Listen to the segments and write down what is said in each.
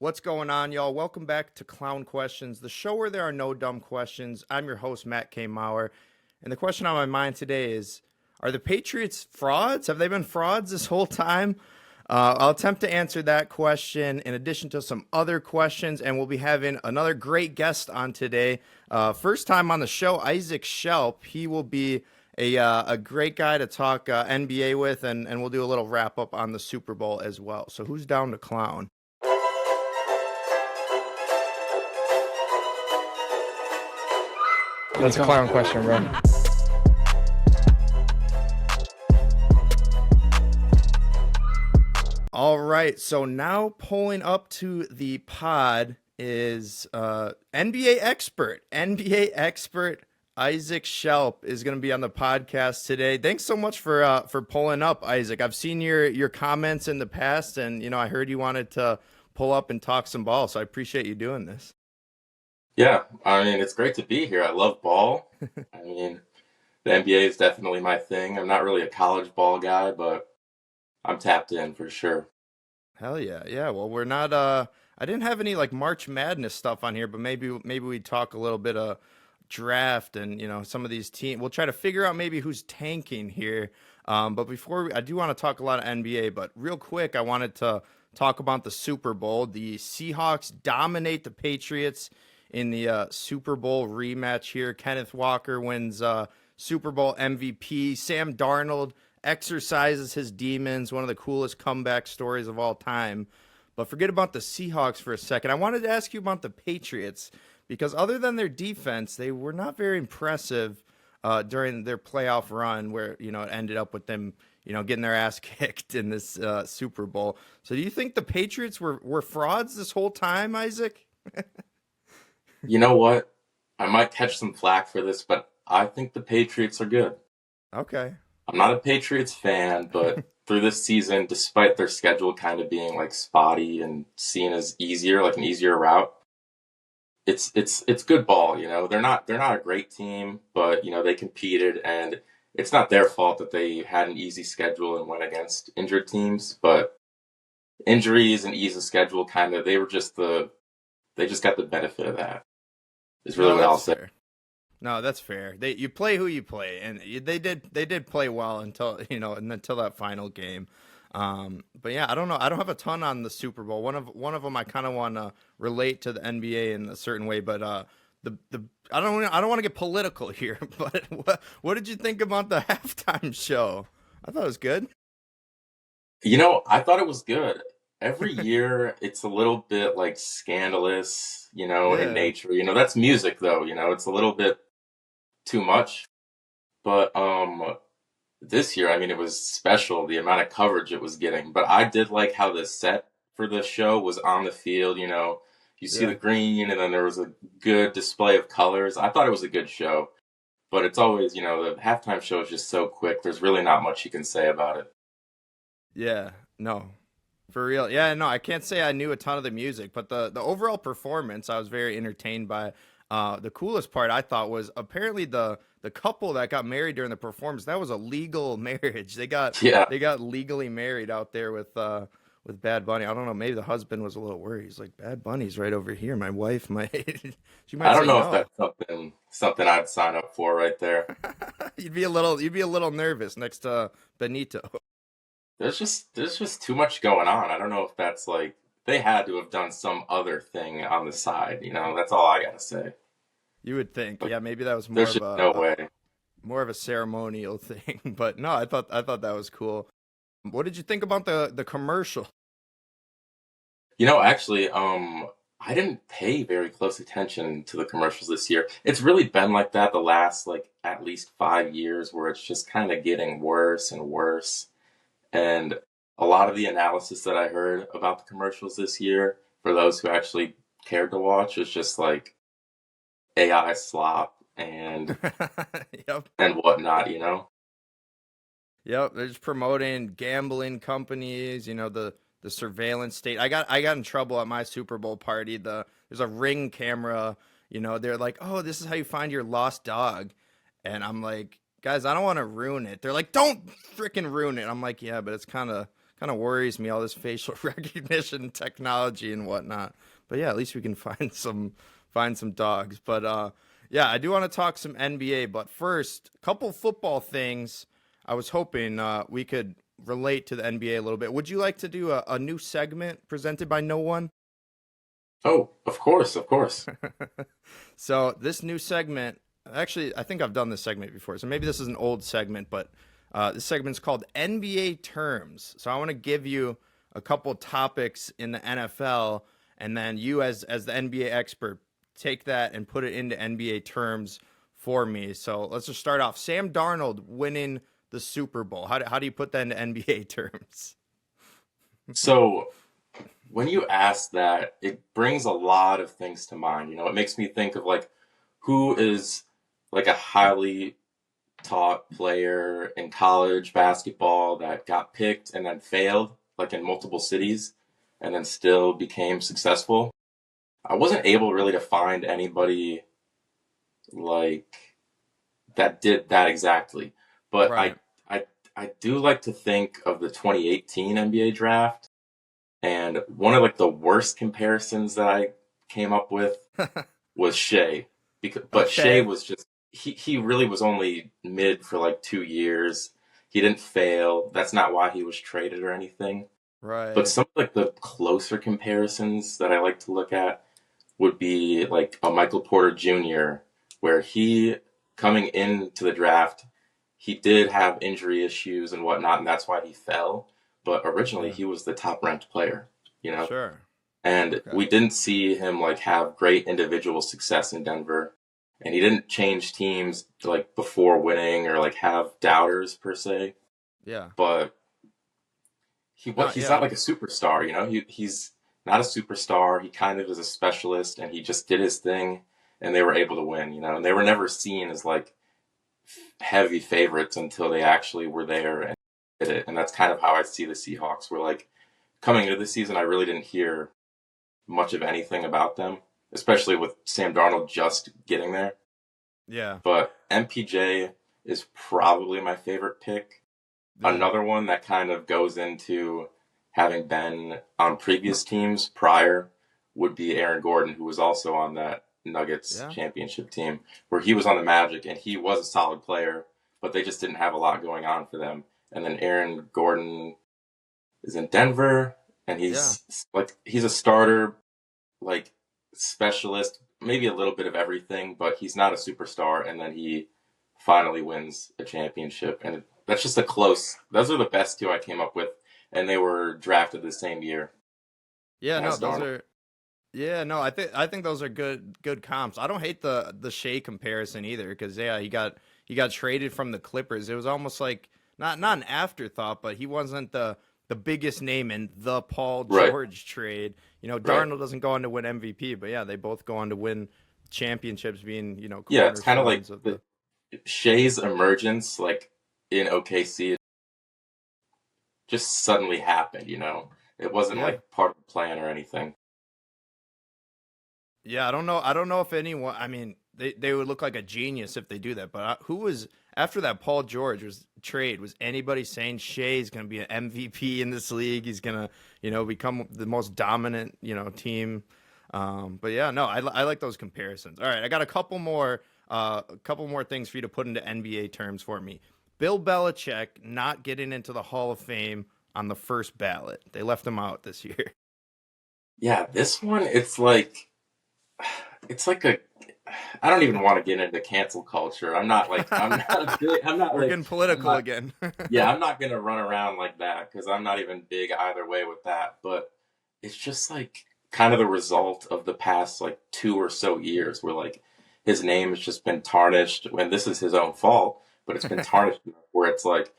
What's going on, y'all? Welcome back to Clown Questions, the show where there are no dumb questions. I'm your host, Matt K. Maurer, and the question on my mind today is, are the Patriots frauds? Have they been frauds this whole time? I'll attempt to answer that question in addition to some other questions, and we'll be having another great guest on today. First time on the show, Isaac Shelp. He will be a great guy to talk NBA with, and we'll do a little wrap-up on the Super Bowl as well. So who's down to clown? That's a clown question, bro. All right, so now pulling up to the pod is NBA expert Isaac Shelp is going to be on the podcast today. Thanks so much for pulling up, Isaac. I've seen your comments in the past, and I heard you wanted to pull up and talk some ball, so I appreciate you doing this. Yeah, I mean, it's great to be here. I love ball. I mean, the NBA is definitely my thing. I'm not really a college ball guy, but I'm tapped in for sure. Hell yeah. Yeah, well, we're not I didn't have any like March Madness stuff on here, but maybe we talk a little bit of draft and some of these teams. We'll try to figure out maybe who's tanking here. But I do want to talk a lot of NBA, but real quick, I wanted to talk about the Super Bowl. The Seahawks dominate the Patriots in the Super Bowl rematch here. Kenneth Walker wins Super Bowl MVP. Sam Darnold exercises his demons, one of the coolest comeback stories of all time. But forget about the Seahawks for a second. I wanted to ask you about the Patriots, because other than their defense, they were not very impressive during their playoff run where, it ended up with them, getting their ass kicked in this Super Bowl. So do you think the Patriots were frauds this whole time, Isaac? You know what? I might catch some flack for this, but I think the Patriots are good. Okay. I'm not a Patriots fan, but through this season, despite their schedule kind of being like spotty and seen as easier, like an easier route, it's good ball, They're not a great team, but they competed, and it's not their fault that they had an easy schedule and went against injured teams, but injuries and ease of schedule they just got the benefit of that. Is really what I'll say. No, that's fair. You play who you play, and they did play well until until that final game. But yeah, I don't know. I don't have a ton on the Super Bowl. One of them I kind of want to relate to the NBA in a certain way, but I don't want to get political here. But what did you think about the halftime show? I thought it was good. I thought it was good. Every year, it's a little bit like scandalous, in nature. That's music, though. It's a little bit too much. But this year, I mean, it was special, the amount of coverage it was getting. But I did like how the set for the show was on the field. You see the green, and then there was a good display of colors. I thought it was a good show. But it's always, the halftime show is just so quick. There's really not much you can say about it. Yeah, no. For real. Yeah, no, I can't say I knew a ton of the music, but the overall performance I was very entertained by. The coolest part I thought was apparently the couple that got married during the performance, that was a legal marriage. They got legally married out there with Bad Bunny. I don't know, maybe the husband was a little worried. He's like, Bad Bunny's right over here. My wife might she might I don't say know no. if that's something I'd sign up for right there. You'd be a little nervous next to Benito. There's just too much going on. I don't know if that's like they had to have done some other thing on the side. That's all I gotta say. You would think, yeah, maybe that was There's just no way. More of a ceremonial thing. But no, I thought that was cool. What did you think about the commercial? Actually, I didn't pay very close attention to the commercials this year. It's really been like that the last at least 5 years, where it's just kind of getting worse and worse. And a lot of the analysis that I heard about the commercials this year, for those who actually cared to watch, is just like AI slop and and whatnot, Yep, they're just promoting gambling companies, the surveillance state. I got in trouble at my Super Bowl party. There's a Ring camera, they're like, "Oh, this is how you find your lost dog." And I'm like, guys, I don't want to ruin it. They're like, don't freaking ruin it. I'm like, yeah, but it's kind of of worries me, all this facial recognition technology and whatnot. But yeah, at least we can find some dogs. But yeah, I do want to talk some NBA. But first, a couple football things. I was hoping we could relate to the NBA a little bit. Would you like to do a new segment presented by no one? Oh, of course, of course. So this new segment, actually, I think I've done this segment before. So maybe this is an old segment, but this segment's called NBA terms. So I want to give you a couple topics in the NFL, and then you, as the NBA expert, take that and put it into NBA terms for me. So let's just start off. Sam Darnold winning the Super Bowl. How do you put that into NBA terms? So when you ask that, it brings a lot of things to mind. It makes me think of like who is like a highly taught player in college basketball that got picked and then failed, like in multiple cities, and then still became successful. I wasn't able really to find anybody like that did that exactly, but Right. I do like to think of the 2018 NBA draft, and one of like the worst comparisons that I came up with was Shea, but Shea Okay. was just he really was only mid for like 2 years. He didn't fail. That's not why he was traded or anything. But Right. some of like the closer comparisons that I like to look at would be like a Michael Porter Jr., where he coming into the draft, he did have injury issues and whatnot, and that's why he fell. But originally Yeah. he was the top ranked player, you know? Sure. And Okay. we didn't see him like have great individual success in Denver. And he didn't change teams like before winning or like have doubters per se. Yeah. But No, he's not yeah. like a superstar, he's not a superstar. He kind of is a specialist, and he just did his thing, and they were able to win, and they were never seen as like heavy favorites until they actually were there and did it. And that's kind of how I see the Seahawks. Were like coming into the season, I really didn't hear much of anything about them, especially with Sam Darnold just getting there. Yeah. But MPJ is probably my favorite pick. Yeah. Another one that kind of goes into having been on previous teams prior would be Aaron Gordon, who was also on that Nuggets Yeah. championship team, where he was on the Magic and he was a solid player, but they just didn't have a lot going on for them. And then Aaron Gordon is in Denver, and Yeah. he's a starter, like specialist, maybe a little bit of everything, but he's not a superstar. And then he finally wins a championship, and that's just a close. Those are the best two I came up with, and they were drafted the same year Yeah, no, as those Darnold. are yeah, no, I think those are good comps. I don't hate the Shea comparison either because yeah, he got traded from the Clippers. It was almost like not an afterthought, but he wasn't the biggest name in the Paul Right, George trade. right. Darnold doesn't go on to win MVP, but yeah, they both go on to win championships, being Yeah, it's kind of like cornerstones of the the Shea's emergence, like in OKC, just suddenly happened. It wasn't yeah. like part of the plan or anything. Yeah, I don't know. I don't know if anyone. I mean, they would look like a genius if they do that. But who was after that Paul George was trade? Was anybody saying Shea's going to be an MVP in this league? He's going to become the most dominant team. But yeah, no, I like those comparisons. All right, I got a couple more things for you to put into NBA terms for me. Bill Belichick not getting into the Hall of Fame on the first ballot. They left him out this year. Yeah, this one, it's like a. I don't even want to get into cancel culture. We're getting I'm political not. again. Yeah, I'm not gonna run around like that because I'm not even big either way with that. But it's just like kind of the result of the past like 2 or so years where like his name has just been tarnished when this is his own fault, but it's been tarnished where it's like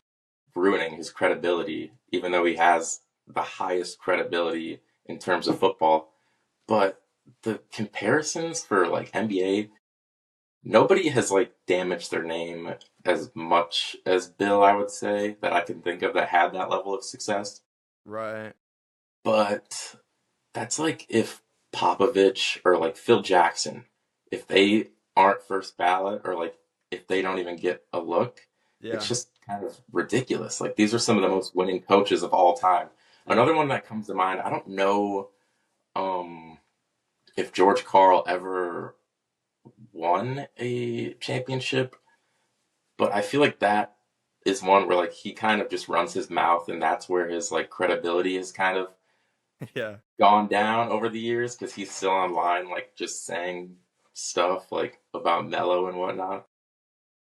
ruining his credibility, even though he has the highest credibility in terms of football. But the comparisons for like NBA, nobody has like damaged their name as much as Bill, I would say, that I can think of that had that level of success. Right. But that's like if Popovich or like Phil Jackson, if they aren't first ballot or like if they don't even get a look, it's Yeah. just kind of ridiculous. Like these are some of the most winning coaches of all time. Yeah. Another one that comes to mind, I don't know um, if George Karl ever won a championship, but I feel like that is one where like he kind of just runs his mouth, and that's where his like credibility has kind of Yeah. gone down over the years because he's still online, like just saying stuff like about Melo and whatnot.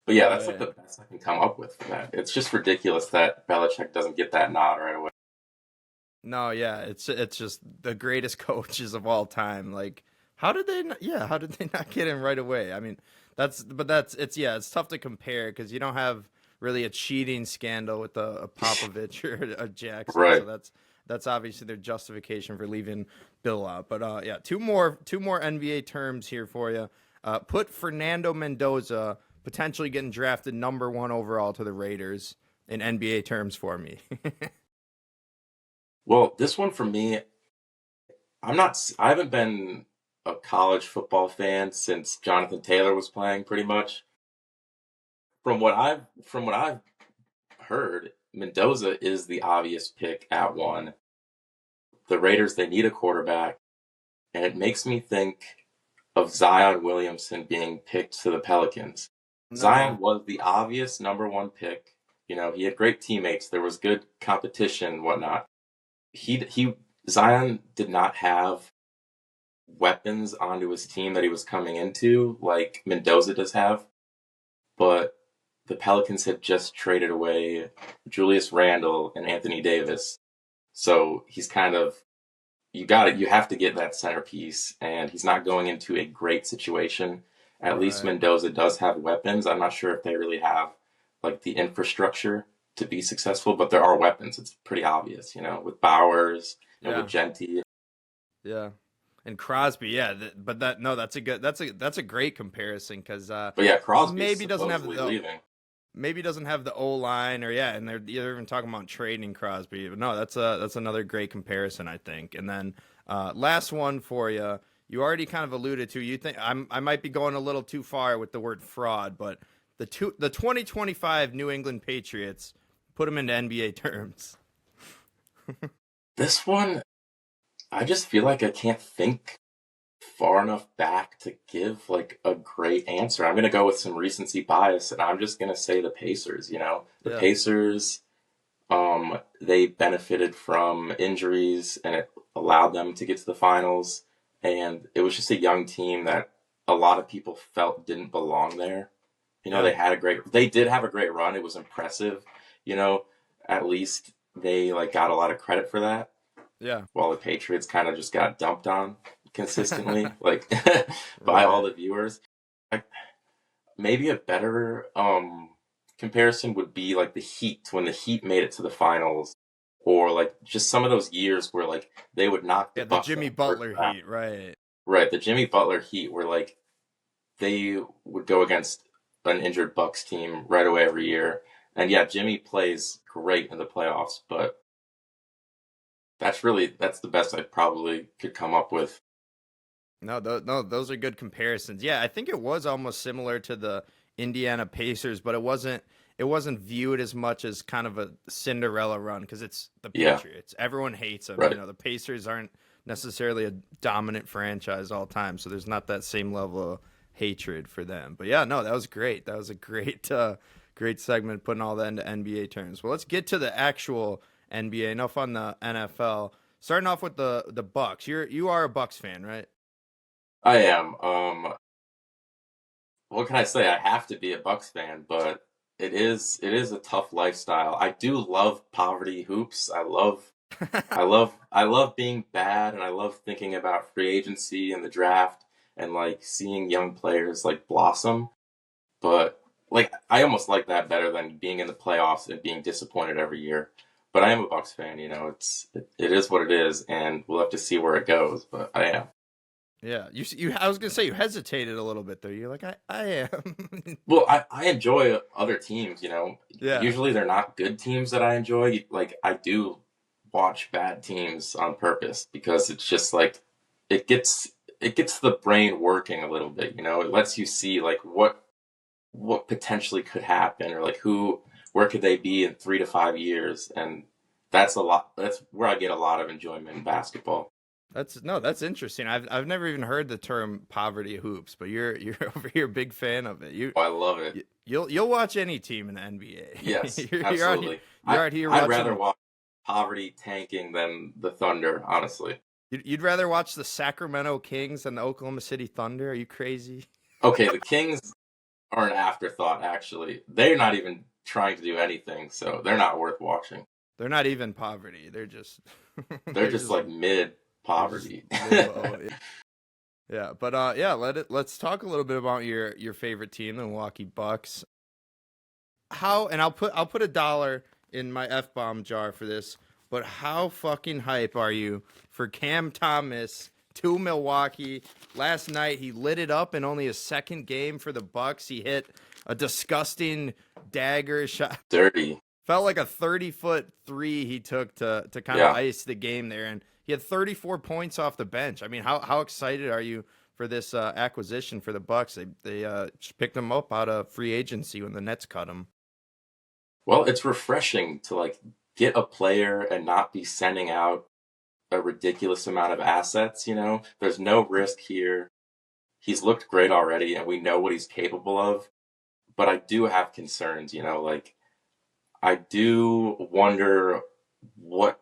But yeah, Oh that's like yeah. the best I can come up with for that. It's just ridiculous that Belichick doesn't get that nod right away. No, yeah, it's just the greatest coaches of all time. Like, how did they? Yeah, how did they not get him right away? I mean, that's it's yeah, it's tough to compare because you don't have really a cheating scandal with a Popovich or a Jackson. So Right. that's obviously their justification for leaving Bill out. But yeah, two more NBA terms here for you. Put Fernando Mendoza potentially getting drafted number one overall to the Raiders in NBA terms for me. Well, this one for me, I haven't been a college football fan since Jonathan Taylor was playing pretty much. From what I've heard, Mendoza is the obvious pick at one. The Raiders, they need a quarterback, and it makes me think of Zion Williamson being picked to the Pelicans. Zion No. was the obvious number one pick. You know, he had great teammates. There was good competition, and whatnot. He Zion did not have weapons onto his team that he was coming into like Mendoza does have, but the Pelicans had just traded away Julius Randle and Anthony Davis. So he's kind of you have to get that centerpiece, and he's not going into a great situation. At least Right. Mendoza does have weapons. I'm not sure if they really have like the infrastructure to be successful, but there are weapons. It's pretty obvious, with Bowers and with Yeah. Genti. Yeah. And Crosby, yeah, but that no, that's a great comparison because But yeah, he Crosby's supposedly leaving. maybe doesn't have the O line or yeah, and they're even talking about trading Crosby. But no, that's another great comparison, I think. And then last one for you, you already kind of alluded to. You think I might be going a little too far with the word fraud, but the 2025 New England Patriots, put them into NBA terms. This one, I just feel like I can't think far enough back to give like a great answer. I'm gonna go with some recency bias, and I'm just gonna say the Pacers. The Yeah. Pacers, they benefited from injuries, and it allowed them to get to the finals. And it was just a young team that a lot of people felt didn't belong there. Yeah. They did have a great run. It was impressive. You know, at least they like got a lot of credit for that, Yeah. while the Patriots kind of just got dumped on consistently, like by all Right. the viewers. Like maybe a better comparison would be like the Heat when the Heat made it to the finals, or like just some of those years where like they would knock the Yeah, the Bucks Jimmy out first Butler round. heat, right. Right, the Jimmy Butler Heat where like they would go against an injured Bucks team right away every year. And yeah, Jimmy plays great in the playoffs, but that's the best I probably could come up with. No, no, those are good comparisons. Yeah, I think it was almost similar to the Indiana Pacers, but it wasn't viewed as much as kind of a Cinderella run because it's the Yeah, Patriots. Everyone hates them. right. The Pacers aren't necessarily a dominant franchise all time, so there's not that same level of hatred for them. But yeah, no, that was great. That was a great segment putting all that into NBA terms. Well, let's get to the actual NBA. Enough on the NFL. Starting off with the Bucks. You are a Bucks fan, right? I am. What can I say? I have to be a Bucks fan, but it is a tough lifestyle. I do love poverty hoops. I love being bad, and I love thinking about free agency and the draft, and like seeing young players like blossom. But like I almost like that better than being in the playoffs and being disappointed every year. But I am a Bucks fan. It is what it is, and we'll have to see where it goes. But I am. Yeah, I was gonna say you hesitated a little bit there. You're like, I am. Well, I enjoy other teams. Yeah, Usually they're not good teams that I enjoy. Like I do watch bad teams on purpose because it's just like it gets it gets the brain working a little bit. It lets you see like what potentially could happen, or like where could they be in 3 to 5 years, and that's a lot. That's where I get a lot of enjoyment in basketball. That's interesting. I've never even heard the term poverty hoops, but you're over here big fan of it. Oh, I love it. You'll watch any team in the NBA. Yes, You're out here absolutely. you're out here I'd rather watching. watch poverty tanking than the Thunder, honestly. You'd rather watch the Sacramento Kings than the Oklahoma City Thunder? Are you crazy? Okay, the Kings are an afterthought, actually. They're not even trying to do anything, so they're not worth watching. They're not even poverty. They're just They're just like mid they're just poverty. mid low. Yeah, but yeah, let's talk a little bit about your favorite team, the Milwaukee Bucks. How, and I'll put $1 in my F-bomb jar for this, but how fucking hype are you for Cam Thomas to Milwaukee? Last night he lit it up in only his second game for the Bucks. He hit a disgusting dagger shot. Dirty. Felt like a 30-foot three he took to kind of ice the game there, and he had 34 points off the bench. I mean, how excited are you for this acquisition for the Bucks? They just picked him up out of free agency when the Nets cut him. Well, it's refreshing to like get a player and not be sending out a ridiculous amount of assets, you know? There's no risk here. He's looked great already and we know what he's capable of. But I do have concerns, you know, like I do wonder what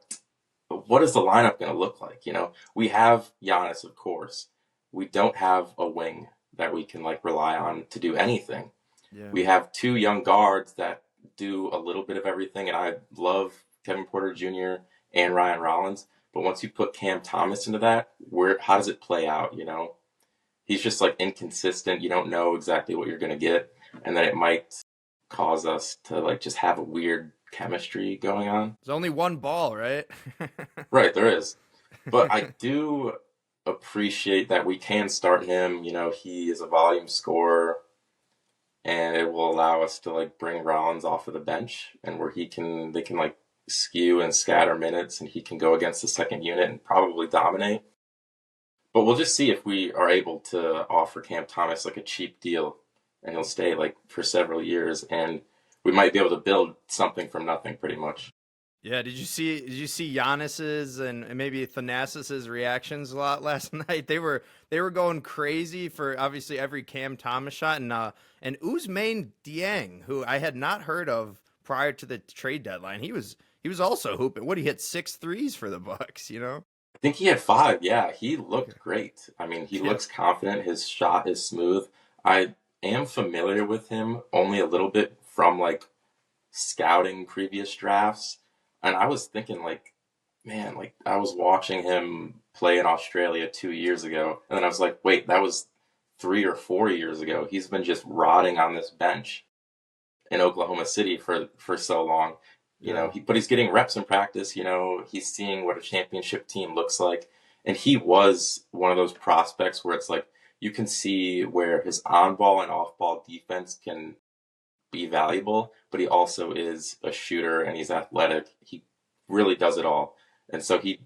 is the lineup going to look like, you know? We have Giannis, of course. We don't have a wing that we can like rely on to do anything. Yeah. We have two young guards that do a little bit of everything, and I love Kevin Porter Jr. and Ryan Rollins. But once you put Cam Thomas into that, how does it play out, you know? He's just like inconsistent. You don't know exactly what you're going to get, and then it might cause us to like just have a weird chemistry going on. There's only one ball, right? Right, there is. But I do appreciate that we can start him. You know, he is a volume scorer, and it will allow us to like bring Rollins off of the bench and where they can like skew and scatter minutes and he can go against the second unit and probably dominate. But we'll just see if we are able to offer Cam Thomas like a cheap deal and he'll stay like for several years and we might be able to build something from nothing pretty much. Yeah, did you see Giannis's and maybe Thanasis's reactions a lot last night? They were going crazy for obviously every Cam Thomas shot and Ousmane Dieng, who I had not heard of prior to the trade deadline. He was also hooping. What, he hit 6 threes for the Bucks, you know? I think he had 5. Yeah, he looked great. I mean, he looks confident. His shot is smooth. I am familiar with him only a little bit from like scouting previous drafts. And I was thinking like, man, like I was watching him play in Australia 2 years ago. And then I was like, wait, that was 3 or 4 years ago. He's been just rotting on this bench in Oklahoma City for so long. You know, but he's getting reps in practice, you know, he's seeing what a championship team looks like. And he was one of those prospects where it's like, you can see where his on-ball and off-ball defense can be valuable, but he also is a shooter and he's athletic. He really does it all. And so he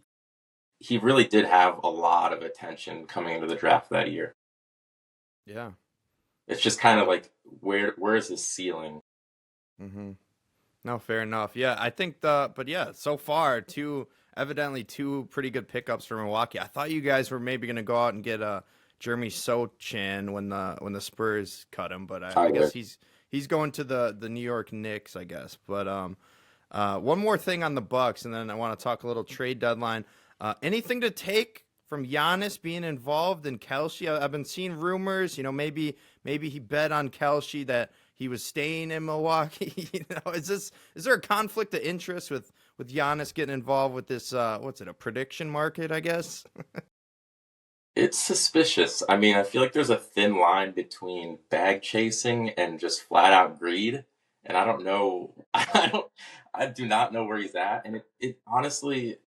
really did have a lot of attention coming into the draft that year. Yeah. It's just kind of like, where is his ceiling? Mm-hmm. No, fair enough. Yeah, I think but yeah, so far evidently two pretty good pickups for Milwaukee. I thought you guys were maybe going to go out and get Jeremy Sochan when the Spurs cut him, but I guess he's going to the New York Knicks, I guess. But one more thing on the Bucks, and then I want to talk a little trade deadline. Anything to take from Giannis being involved in Kelce? I've been seeing rumors, you know, maybe he bet on Kelce that he was staying in Milwaukee. You know, is there a conflict of interest with Giannis getting involved with this? What's it, a prediction market, I guess? It's suspicious. I mean, I feel like there's a thin line between bag chasing and just flat out greed. And I don't know. I do not know where he's at. And it honestly,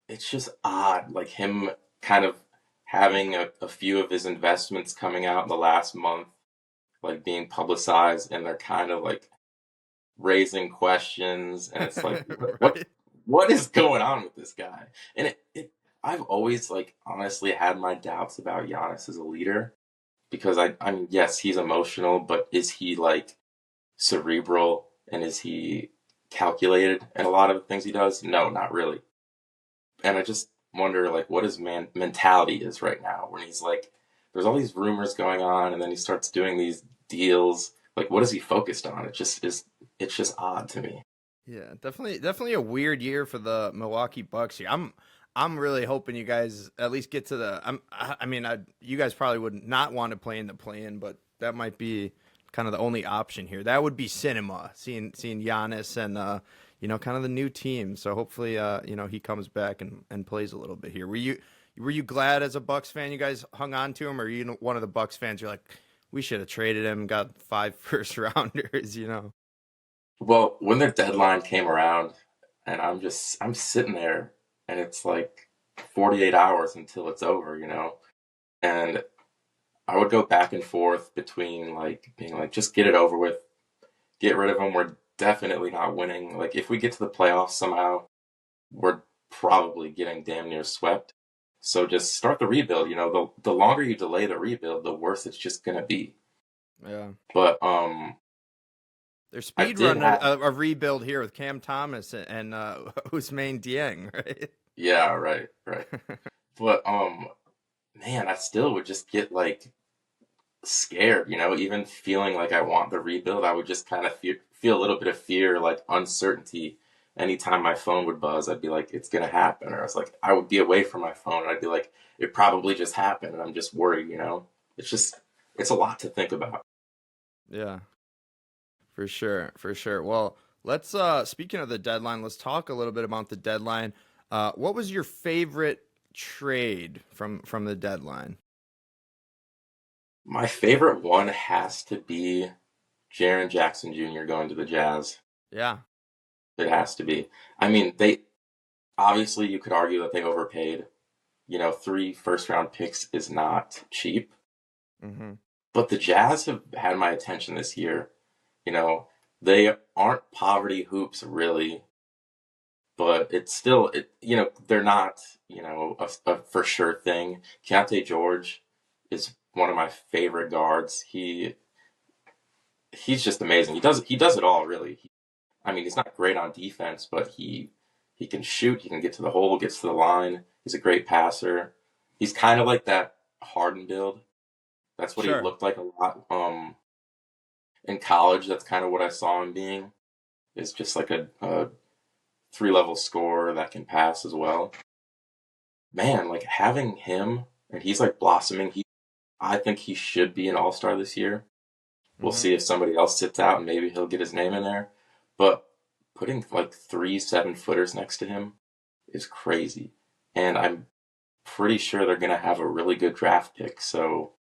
it's just odd. Like him kind of having a few of his investments coming out in the last month, like being publicized, and they're kind of like raising questions. And it's like, Right. what is going on with this guy? And I've always like honestly had my doubts about Giannis as a leader because I mean, yes, he's emotional, but is he like cerebral and is he calculated in a lot of the things he does? No, not really. And I just wonder like what his mentality is right now when he's like there's all these rumors going on and then he starts doing these deals. Like what is he focused on? It's just odd to me. Yeah, definitely a weird year for the Milwaukee Bucks here. I'm really hoping you guys at least get to the. I mean, you guys probably would not want to play in the play-in, but that might be kind of the only option here. That would be cinema, seeing Giannis and kind of the new team. So hopefully he comes back and plays a little bit here. Were you glad as a Bucks fan you guys hung on to him, or are you one of the Bucks fans? You're like, we should have traded him, got 5 first rounders. Well, when their deadline came around and I'm sitting there and it's like 48 hours until it's over, and I would go back and forth between like being like, just get it over with, get rid of them. We're definitely not winning. Like if we get to the playoffs somehow, we're probably getting damn near swept. So just start the rebuild. The longer you delay the rebuild, the worse it's just gonna be. Yeah. But They're I speed did run have a rebuild here with Cam Thomas and Ousmane Dieng, right? yeah, right, right. But man, I still would just get like scared, even feeling like I want the rebuild, I would just kind of feel a little bit of fear, like uncertainty. Anytime my phone would buzz, I'd be like, it's gonna happen. Or I was like, I would be away from my phone and I'd be like, it probably just happened and I'm just worried. It's just, it's a lot to think about. Yeah, for sure, for sure. Well, let's speaking of the deadline, let's talk a little bit about the deadline. What was your favorite trade from the deadline? My favorite one has to be Jaren Jackson Jr. going to the Jazz. Yeah. It has to be. I mean, they obviously you could argue that they overpaid. 3 first round picks is not cheap. Mm-hmm. But the Jazz have had my attention this year. You know, they aren't poverty hoops really, but it's still they're not a for sure thing. Keontae George is one of my favorite guards. He's just amazing. He does it all really. I mean, he's not great on defense, but he can shoot. He can get to the hole, gets to the line. He's a great passer. He's kind of like that Harden build. That's what he Sure. looked like a lot. In college, that's kind of what I saw him being. Is just like a 3-level scorer that can pass as well. Man, like having him and he's like blossoming. I think he should be an all-star this year. We'll Mm-hmm. see if somebody else sits out and maybe he'll get his name in there. But putting like 3 7-footers next to him is crazy. And I'm pretty sure they're going to have a really good draft pick. So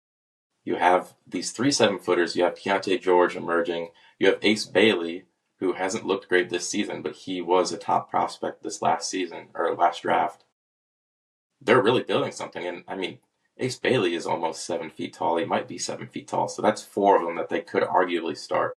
you have these 3 7-footers. You have Keontae George emerging. You have Ace Bailey, who hasn't looked great this season, but he was a top prospect this last season or last draft. They're really building something. And I mean, Ace Bailey is almost 7 feet tall. He might be 7 feet tall. So that's 4 of them that they could arguably start.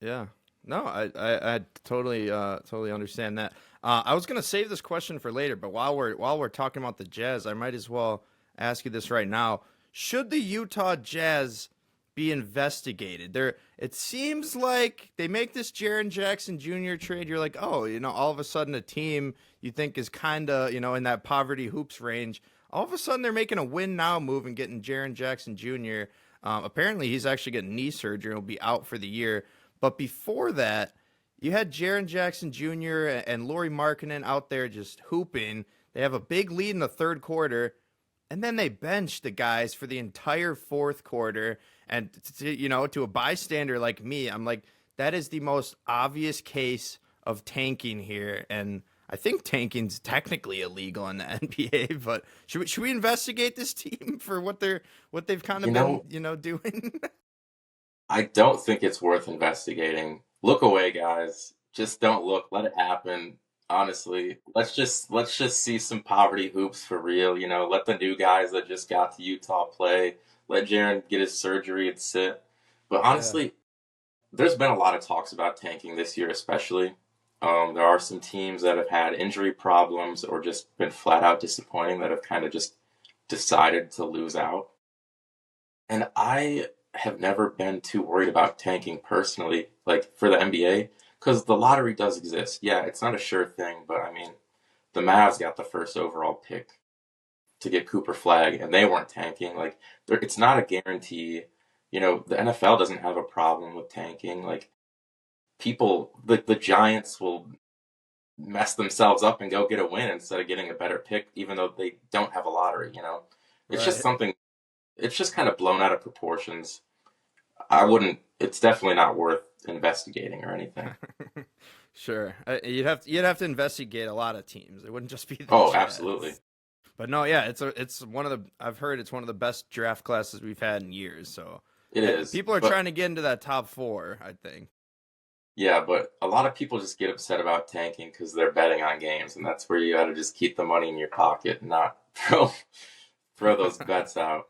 Yeah. No, I totally understand that. I was gonna save this question for later, but while we're talking about the Jazz, I might as well ask you this right now. Should the Utah Jazz be investigated? It seems like they make this Jaren Jackson Jr. trade. You're like, oh, all of a sudden a team you think is kind of, in that poverty hoops range. All of a sudden they're making a win now move and getting Jaren Jackson Jr. Apparently he's actually getting knee surgery and will be out for the year. But before that, you had Jaren Jackson Jr. and Lauri Markkanen out there just hooping. They have a big lead in the third quarter, and then they bench the guys for the entire fourth quarter. And to a bystander like me, I'm like, that is the most obvious case of tanking here. And I think tanking's technically illegal in the NBA. But should we investigate this team for what they've kind of You been know, doing? I don't think it's worth investigating. Look away, guys. Just don't look. Let it happen. Honestly, let's just see some poverty hoops for real. Let the new guys that just got to Utah play. Let Jaren get his surgery and sit. But Yeah. honestly, there's been a lot of talks about tanking this year, especially. There are some teams that have had injury problems or just been flat out disappointing that have kind of just decided to lose out. And I have never been too worried about tanking personally. Like for the NBA, because the lottery does exist. Yeah, it's not a sure thing, but I mean, the Mavs got the first overall pick to get Cooper Flag, and they weren't tanking. Like, it's not a guarantee. You know, the NFL doesn't have a problem with tanking. Like, people, the Giants will mess themselves up and go get a win instead of getting a better pick, even though they don't have a lottery. You know, it's just Right. something. It's just kind of blown out of proportions. I wouldn't. It's definitely not worth investigating or anything. Sure. You'd have to investigate a lot of teams. It wouldn't just be the Oh, absolutely. Jets. But no, yeah, it's one of the I've heard it's one of the best draft classes we've had in years. So It is. people are But trying to get into that top four, I think. yeah, but a lot of people just get upset about tanking because they're betting on games, and that's where you got to just keep the money in your pocket and not throw those bets out.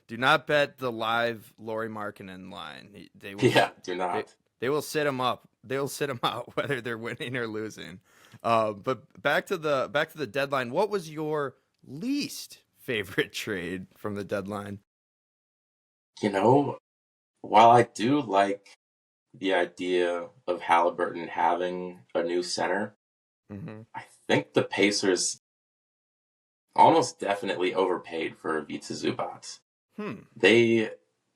Do not bet the live Laurie Markkinen line. They will Yeah, do they, not. they will sit him up. They'll sit him out whether they're winning or losing. But back to the deadline. What was your least favorite trade from the deadline? You know, while I do like the idea of Halliburton having a new center, Hmm. I think the Pacers almost definitely overpaid for Ivica Zubac. Hmm. They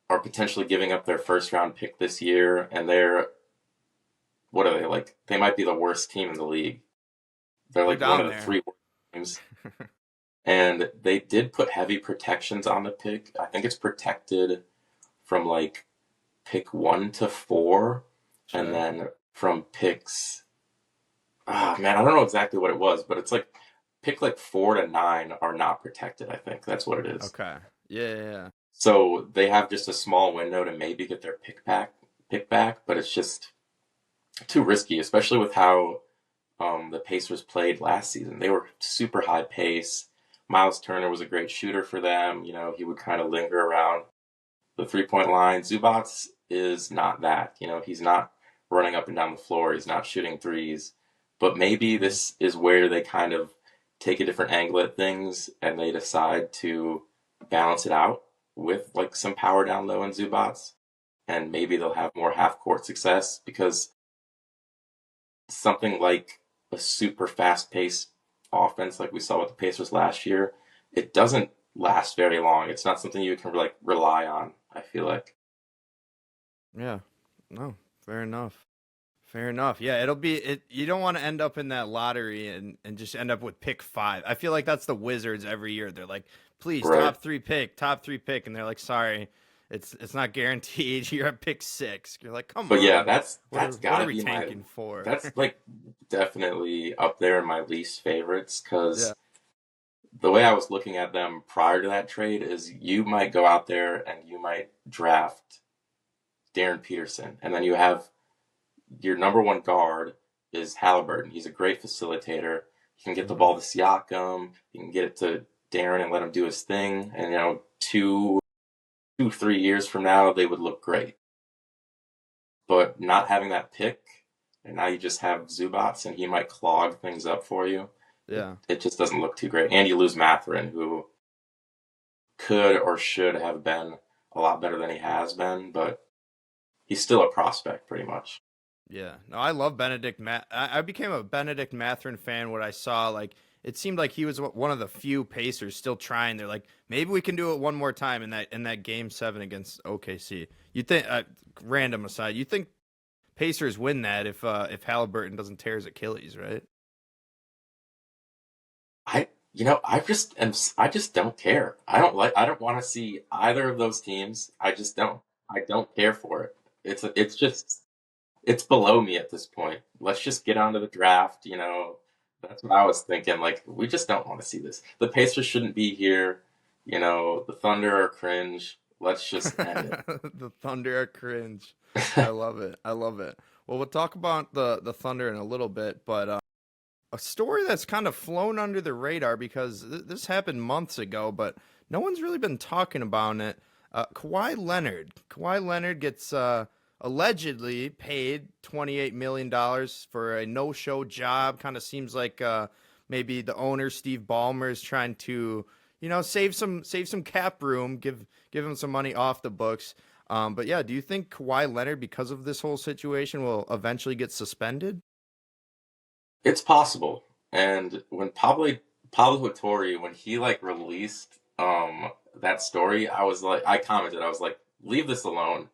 are potentially giving up their first round pick this year, and they're what are they like? They might be the worst team in the league. They're They're like one down of the there. three worst teams. And they did put heavy protections on the pick. I think it's protected from like pick 1 to 4, and Sure. then from picks. Ah, man, I don't know exactly what it was, but it's like pick like 4 to 9 are not protected. I think that's what it is. Okay. Yeah, yeah, yeah. So they have just a small window to maybe get their pick back, but it's just too risky, especially with how the Pacers played last season. They were super high pace. Miles Turner was a great shooter for them. You know, he would kind of linger around the 3 point line. Zubats is not that. You know, he's not running up and down the floor. He's not shooting threes. But maybe Hmm. this is where they kind of take a different angle at things and they decide to balance it out with like some power down low in Zubats. And maybe they'll have more half court success because something like a super fast paced offense like we saw with the Pacers last year, it doesn't last very long. It's not something you can like rely on, I feel like. Yeah. No. Fair enough. Fair enough. Yeah, it'll be it. You don't want to end up in that lottery and just end up with pick five. I feel like that's the Wizards every year. They're like, please Right. top three pick, and they're like, sorry, it's not guaranteed. You're at pick six. You're like, come But yeah, on, that's what are gotta we be tanking for? that's like definitely up there in my least favorites Yeah. because the way I was looking at them prior to that trade is you might go out there and you might draft Darren Peterson, and then you have your number one guard is Halliburton. He's a great facilitator. He can get the Hmm. ball to Siakam. He can get it to Darren and let him do his thing. And you know, 3 years from now, they would look great. But not having that pick, and now you just have Zubats, and he might clog things up for you. Yeah. It just doesn't look too great. And you lose Matherin, who could or should have been a lot better than he has been, but he's still a prospect, pretty much. Yeah, no, I love Benedict. I became a Benedict Mathurin fan when I saw like it seemed like he was one of the few Pacers still trying. They're like, maybe we can do it one more time in that game seven against OKC. You think, random aside, you think Pacers win that if Halliburton doesn't tear his Achilles, right? I just don't care. I don't want to see either of those teams. I just don't. I don't care for it. It's just it's below me at this point. Let's just get on to the draft, you know. That's what I was thinking. Like we just don't want to see this. The Pacers shouldn't be here. You know, the Thunder are cringe. Let's just end The Thunder are cringe. I it. love it. I love it. Well, we'll talk about the Thunder in a little bit, but a story that's kind of flown under the radar because this happened months ago, but no one's really been talking about it. Kawhi Leonard. Kawhi Leonard gets allegedly paid $28 million for a no-show job. Kind of seems like maybe the owner Steve Ballmer is trying to, save some cap room, give him some money off the books. But yeah, do you think Kawhi Leonard, because of this whole situation, will eventually get suspended? It's possible. And when Pablo Vittori, when he like released that story, I commented, I was like, leave this alone.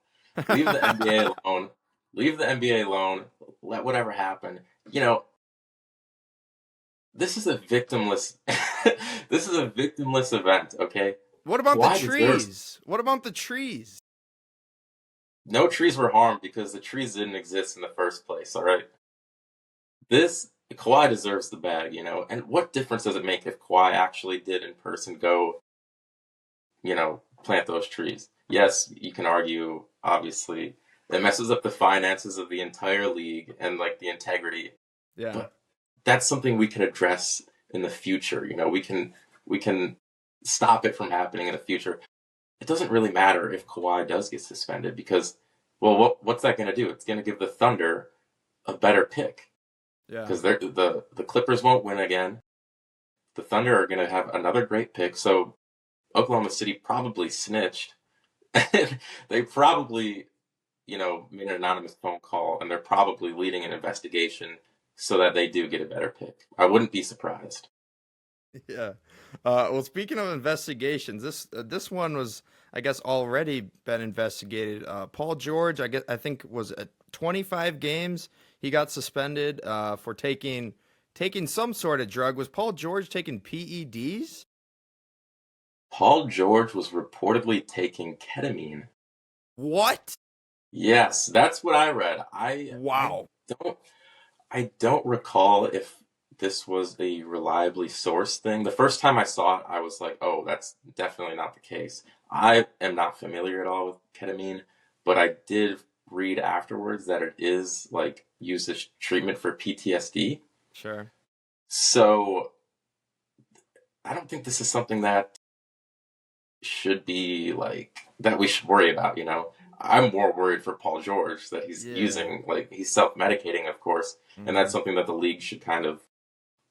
Leave the NBA alone. Leave the NBA alone. Let whatever happen. You know, this is a victimless this is a victimless event, okay? What about the Kawhi deserves trees? What about the trees? no trees were harmed because the trees didn't exist in the first place, all right? This Kawhi deserves the bag, you know. And what difference does it make if Kawhi actually did in person go, plant those trees? Yes, you can argue, obviously, it messes up the finances of the entire league and like the integrity. Yeah. But that's something we can address in the future. We can stop it from happening in the future. It doesn't really matter if Kawhi does get suspended because, well, what's that going to do? It's going to give the Thunder a better pick Yeah. because the Clippers won't win again. The Thunder are going to have another great pick. So Oklahoma City probably snitched. They probably, made an anonymous phone call, and they're probably leading an investigation so that they do get a better pick. I wouldn't be surprised. Yeah. Well, speaking of investigations, this one was, I guess, already been investigated. Paul George, I think was at 25 games. He got suspended for taking some sort of drug. Was Paul George taking PEDs? Paul George was reportedly taking ketamine. What? Yes, that's what I read. Wow. Don't I don't recall if this was a reliably sourced thing. The first time I saw it, I was like, "Oh, that's definitely not the case." I am not familiar at all with ketamine, but I did read afterwards that it is like used as treatment for PTSD. Sure. So I don't think this is something that should be like that we should worry about, you know. I'm more worried for Paul George that he's Yeah. using like he's self-medicating, of course, and that's Hmm. something that the league should kind of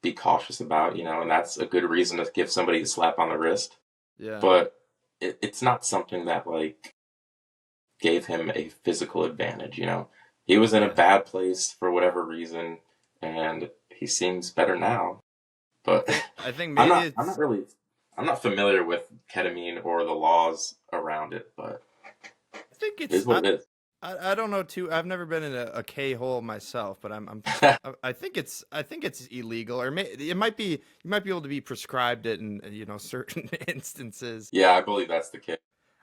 be cautious about, and that's a good reason to give somebody a slap on the wrist. Yeah. But it's not something that like gave him a physical advantage, you know. He was in a Yeah. bad place for whatever reason, and he seems better now. But I think I'm maybe not I'm not it's really I'm not familiar with ketamine or the laws around it, but I think it is it's what it is. I don't know too. I've never been in a K hole myself, but I think it's illegal, or it might be you might be able to be prescribed it in certain instances. Yeah, I believe that's the case.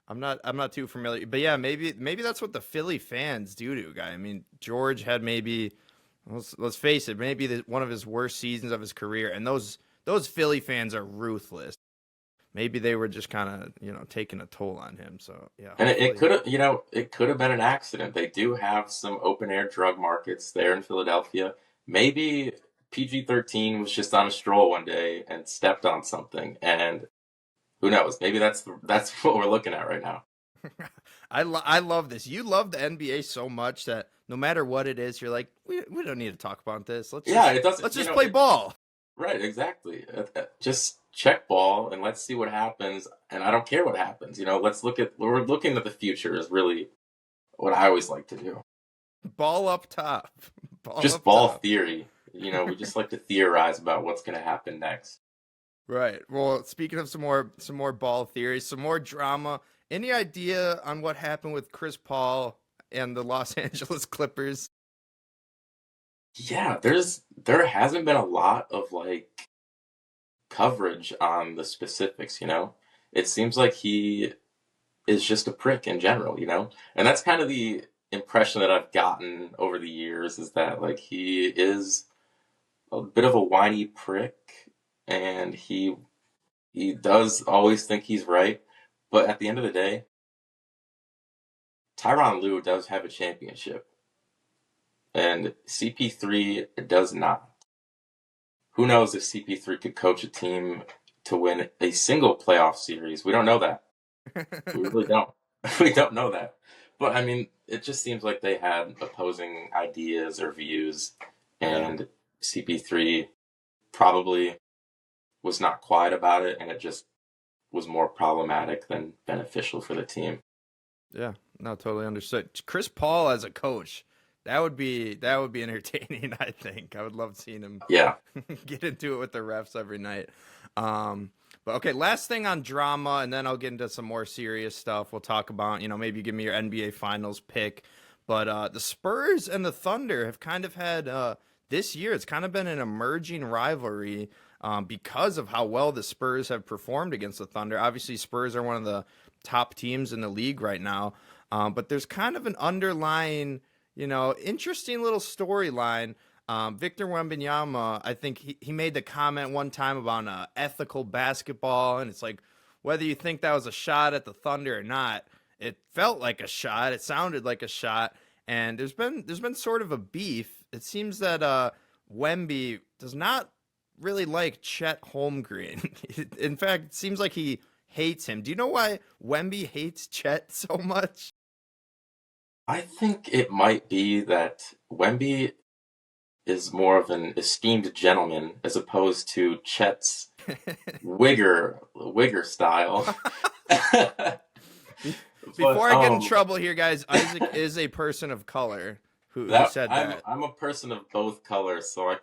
I'm not too familiar, but yeah, maybe that's what the Philly fans do to a guy. I mean, George had maybe let's face it, maybe one of his worst seasons of his career, and those Philly fans are ruthless. Maybe they were just kind of taking a toll on him. So yeah, And it hopefully. could have, it could have been an accident. They do have some open air drug markets there in Philadelphia. Maybe PG-13 was just on a stroll one day and stepped on something, and who knows? Maybe that's what we're looking at right now. I love this. You love the NBA so much that no matter what it is, you're like, we don't need to talk about this. Yeah, it doesn't, Let's just play ball. right, exactly. Just check ball and let's see what happens. And I don't care what happens. We're looking at the future is really what I always like to do. Ball up top. Ball Just up ball top. theory. We just like to theorize about what's going to happen next. Right. Well, speaking of some more ball theories, some more drama. Any idea on what happened with Chris Paul and the Los Angeles Clippers? Yeah, there hasn't been a lot of like coverage on the specifics. It seems like he is just a prick in general. And that's kind of the impression that I've gotten over the years is that like he is a bit of a whiny prick and he does always think he's right, but at the end of the day, Tyronn Lue does have a championship and CP3 does not. Who knows if CP3 could coach a team to win a single playoff series? We don't know that. We really don't. We don't know that. But I mean, it just seems like they had opposing ideas or views, Yeah. and CP3 probably was not quiet about it, and it just was more problematic than beneficial for the team. Yeah. No, totally understood. Chris Paul as a coach, that would be entertaining. I think I would love seeing him Yeah. get into it with the refs every night. Um, but okay, last thing on drama, and then I'll get into some more serious stuff. We'll talk about, maybe give me your NBA Finals pick. But the Spurs and the Thunder have kind of had this year. It's kind of been an emerging rivalry because of how well the Spurs have performed against the Thunder. Obviously, Spurs are one of the top teams in the league right now. But there's kind of an underlying, interesting little storyline. Victor Wembanyama, I think he made the comment one time about ethical basketball, and it's like whether you think that was a shot at the Thunder or not, it felt like a shot. It sounded like a shot, and there's been sort of a beef. It seems that Wemby does not really like Chet Holmgren. In fact, it seems like he hates him. Do you know why Wemby hates Chet so much? I think it might be that Wemby is more of an esteemed gentleman as opposed to Chet's wigger style. But Before I get in trouble here, guys, Isaac is a person of color who said that. I'm a person of both colors, so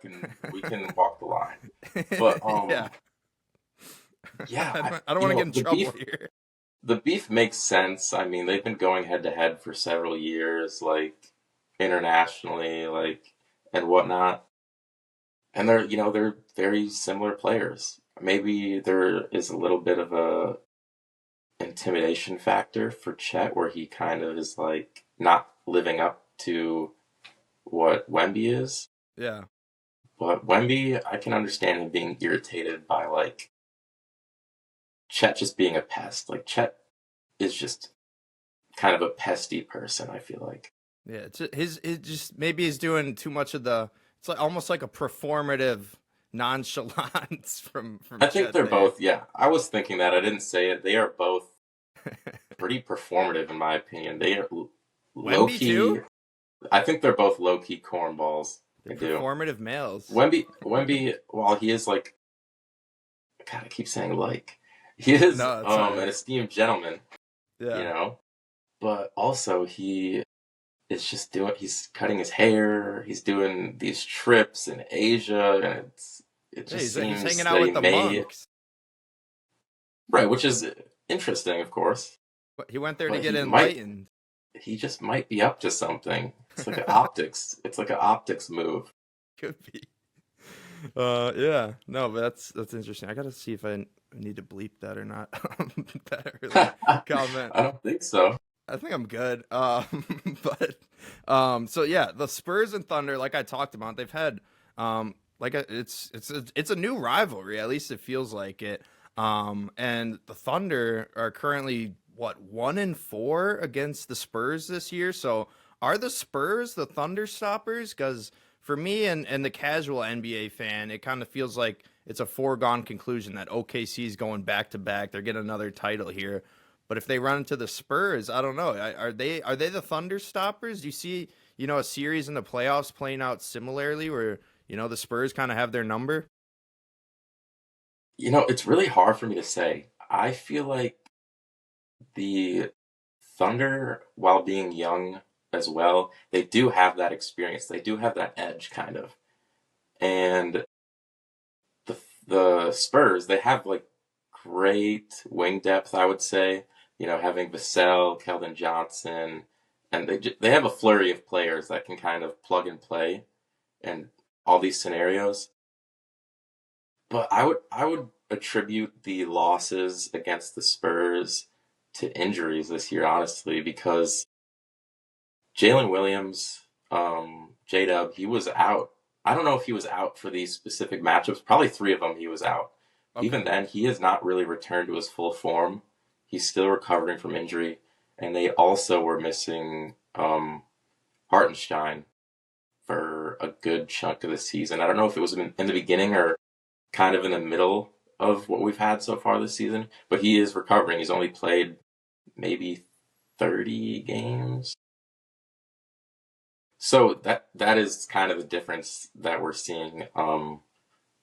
we can walk the line. But Yeah, yeah, I don't want to get in trouble here. the beef makes sense. I mean, they've been going head to head for several years, like internationally, like and whatnot. And they're very similar players. Maybe there is a little bit of a intimidation factor for Chet where he kind of is like not living up to what Wemby is. Yeah. But Wemby, I can understand him being irritated by like Chet just being a pest. Like Chet is just kind of a pesty person, I feel like. Yeah, it just maybe he's doing too much of the. It's like almost like a performative nonchalance from I think Chet they're there. both, yeah. I was thinking that. I didn't say it. They are both pretty performative in my opinion. They are low Wemby key. too. I think they're both low key cornballs. They're I do. performative males. Wemby, while he is like, God, I keep saying like, he is No, that's all an right. esteemed gentleman, you Yeah. know, but also he is just he's cutting his hair, he's doing these trips in Asia, and it Yeah, just he's seems hanging that out he with the may, monks. right, which is interesting, of course, But he went there to but get enlightened. he just might be up to something. It's like an optics, it's like an optics move. Could be. Yeah. No, but that's interesting. I gotta see if I need to bleep that or not. That early I comment. don't think so. I think I'm good. But so yeah, the Spurs and Thunder, like I talked about, they've had it's a new rivalry. At least it feels like it. And the Thunder are currently what 1-4 against the Spurs this year. So are the Spurs the Thunder stoppers? Because for me and the casual NBA fan, it kind of feels like it's a foregone conclusion that OKC is going back to back. They're getting another title here. But if they run into the Spurs, I don't know. Are they the Thunder stoppers? Do you see, a series in the playoffs playing out similarly where, the Spurs kind of have their number? It's really hard for me to say. I feel like the Thunder, while being young as well, they do have that experience. They do have that edge, kind of. And the the Spurs, they have like great wing depth, I would say. Having Vassell, Keldon Johnson, and they have a flurry of players that can kind of plug and play in all these scenarios. But I would attribute the losses against the Spurs to injuries this year, honestly, because Jalen Williams, J-Dub, he was out. I don't know if he was out for these specific matchups. Probably three of them he was out. Even Okay. then, he has not really returned to his full form. He's still recovering from injury. And they also were missing Hartenstein for a good chunk of the season. I don't know if it was in the beginning or kind of in the middle of what we've had so far this season, but he is recovering. He's only played maybe 30 games. So that is kind of the difference that we're seeing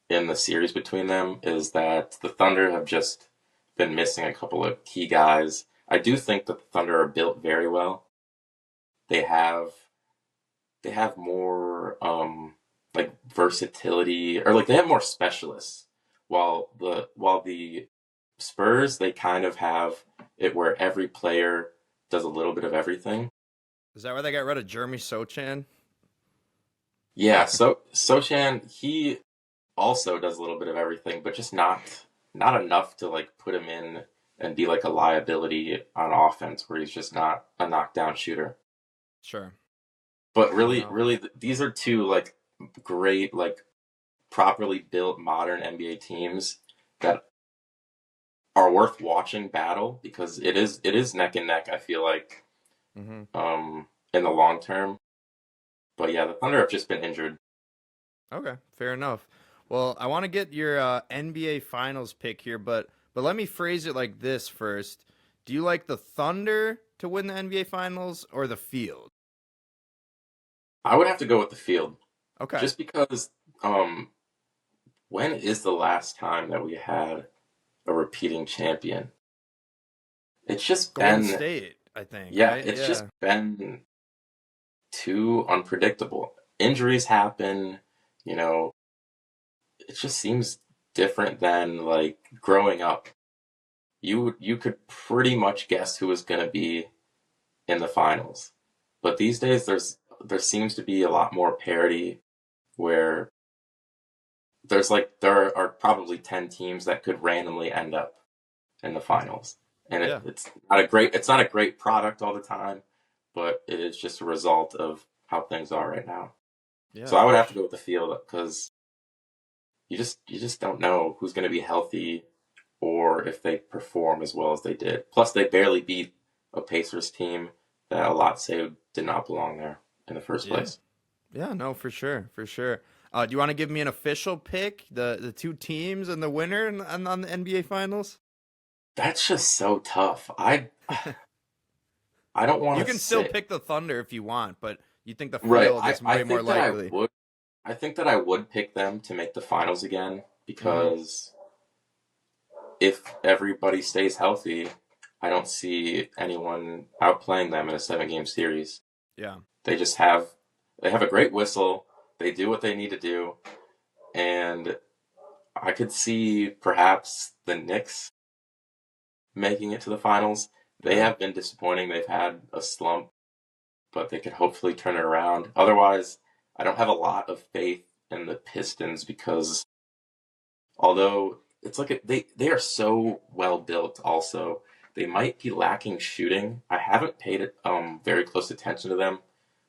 in the series between them is that the Thunder have just been missing a couple of key guys. I do think that the Thunder are built very well. They have they have more like versatility, or like they have more specialists, while the Spurs, they kind of have it where every player does a little bit of everything. Is that why they got rid of Jeremy Sochan? Yeah, so Sochan, he also does a little bit of everything, but just not enough to like put him in and be like a liability on offense where he's just not a knockdown shooter. Sure. But Yeah, really, no. really, these are two like great, like properly built modern NBA teams that are worth watching battle because it is neck and neck, I feel like, Hmm. in the long term. But yeah, the Thunder have just been injured. Okay, fair enough. Well, I want to get your NBA Finals pick here, but let me phrase it like this first. Do you like the Thunder to win the NBA Finals or the field? I would have to go with the field Okay. just because um when is the last time that we had a repeating champion? It's just Golden been, State, I think, yeah, right? it's just Yeah. been too unpredictable. Injuries happen, you know, it just seems different than like growing up. You could pretty much guess who was going to be in the finals. But these days there seems to be a lot more parity where there are probably 10 teams that could randomly end up in the finals. And Yeah. it's not a great product all the time, but it is just a result of how things are right now. So Yeah, I would for have to sure. go with the field because you just don't know who's going to be healthy or if they perform as well as they did. Plus, they barely beat a Pacers team that a lot say did not belong there in the first Yeah. place. Yeah, no, for sure. For sure. Do you want to give me an official pick, the two teams and the winner on the NBA Finals? That's just so tough. I don't want You to can still say pick the Thunder if you want, but you think the right. field is I way more think that likely. I think that I would pick them to make the finals again Hmm. because if everybody stays healthy, I don't see anyone outplaying them in a 7 game series. Yeah. They just they have a great whistle. They do what they need to do, and I could see perhaps the Knicks making it to the finals. They Yeah. have been disappointing. They've had a slump, but they could hopefully turn it around. Otherwise, I don't have a lot of faith in the Pistons because although it's like they are so well built also, they might be lacking shooting. I haven't paid very close attention to them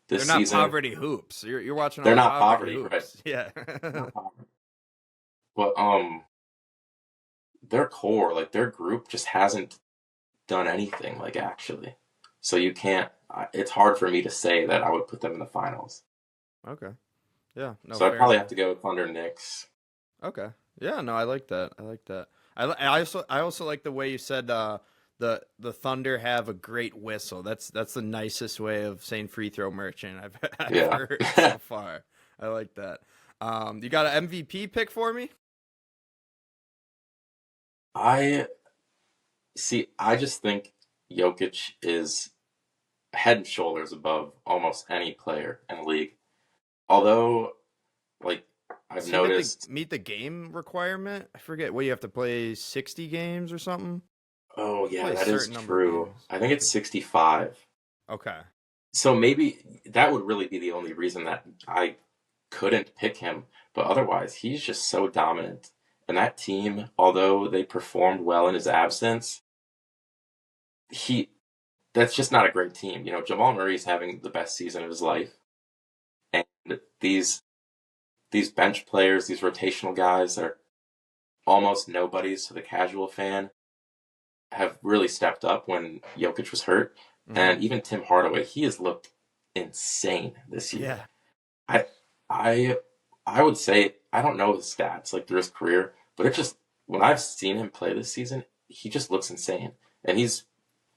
They're this not season. poverty hoops. You're watching all They're the not poverty poverty, right? hoops. Yeah. They're not poverty. But their core, like their group just hasn't done anything like actually. So you can't it's hard for me to say that I would put them in the finals. Okay. Yeah. No, So I'd fair probably have enough. to go Thunder Knicks. Okay. Yeah. No, I like that. I like that. I also like the way you said the Thunder have a great whistle. That's the nicest way of saying free throw merchant I've Yeah. heard so far. I like that. You got an MVP pick for me? I I just think Jokic is head and shoulders above almost any player in the league. Although, like, I've Does he meet the noticed, meet the game requirement? I forget what you have to play 60 games or something. oh yeah, Play a that is certain number of true. games. I think it's 65. Okay. So maybe that would really be the only reason that I couldn't pick him. But otherwise, he's just so dominant. And that team, although they performed well in his absence, he that's just not a great team. You know, Jamal Murray is having the best season of his life, and these these bench players, these rotational guys that are almost nobodies to the casual fan, have really stepped up when Jokic was hurt. Hmm. And even Tim Hardaway, he has looked insane this year. Yeah. I I I would say I don't know his stats like through his career, but it just when I've seen him play this season, he just looks insane. And he's